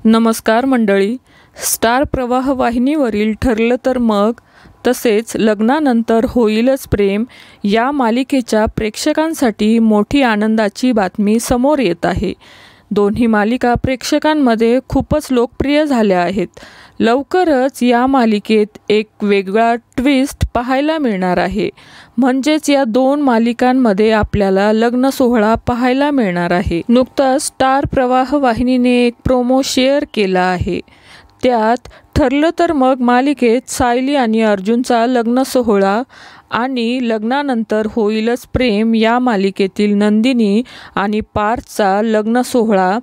नमस्कार मंडळी, स्टार प्रवाह वाहिनीवरील ठरलं तर मग तसेच लग्नानंतर होईलच प्रेम या मालिकेच्या प्रेक्षकांसाठी मोठी आनंदाची बातमी समोर येत आहे। दोन्ही मालिका प्रेक्षकांमध्ये खूपच लोकप्रिय झाल्या आहेत। लवकरच या मालिकेत एक वेगळा ट्विस्ट पाहायला मिळणार आहे। म्हणजेच या दोन मालिकांमध्ये आपल्याला लग्न सोहळा पाहायला मिळणार आहे। नुकताच स्टार प्रवाह वाहिनीने एक प्रोमो शेअर केला आहे। त्यात ठरलं तर मग मालिकेत सायली आणि अर्जुनचा लग्न सोहळा आणि लग्नानंतर होईलच प्रेम या मालिकेतील नंदिनी आणि पार्थचा लग्न सोहळा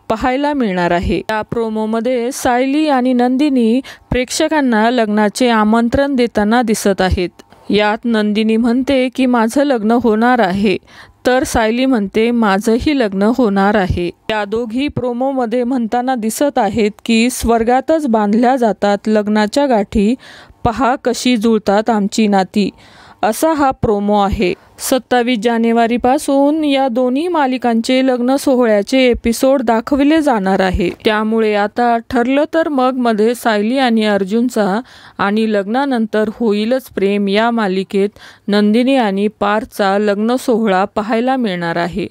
पाहायला मिळणार आहे। या प्रोमोमध्ये सायली आणि नंदिनी प्रेक्षकांना लग्नाचे आमंत्रण देताना दिसत आहेत। यात नंदिनी म्हणते की माझं लग्न होणार आहे, तर सायली म्हणते माझंही लग्न होणार आहे। या दोघी प्रोमोमध्ये म्हणताना दिसत आहेत की स्वर्गातच बांधल्या जातात लग्नाच्या गाठी, पहा कशी जुळतात आमची नाती, असा हा प्रोमो आहे। 27 जानेवारीपासून या दोन्ही मालिकांचे लग्न सोहळ्याचे एपिसोड दाखविले जाणार आहे। त्यामुळे आता ठरलं तर मग मध्ये सायली आणि अर्जुनचा आणि लग्नानंतर होईलच प्रेम या मालिकेत नंदिनी आणि पार्थचा लग्न सोहळा पाहायला मिळणार आहे।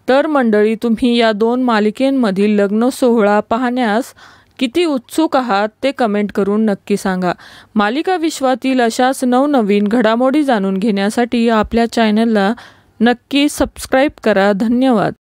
तर मंडळी, तुम्ही या दोन मालिकेंमधील लग्न सोहळा पाहण्यास किती उत्सुक आहात ते कमेंट करून नक्की सांगा। मालिका विश्वातील अशाच नवनवीन घडामोडी जाणून घेण्यासाठी आपल्या चॅनलला नक्की सबस्क्राईब करा। धन्यवाद।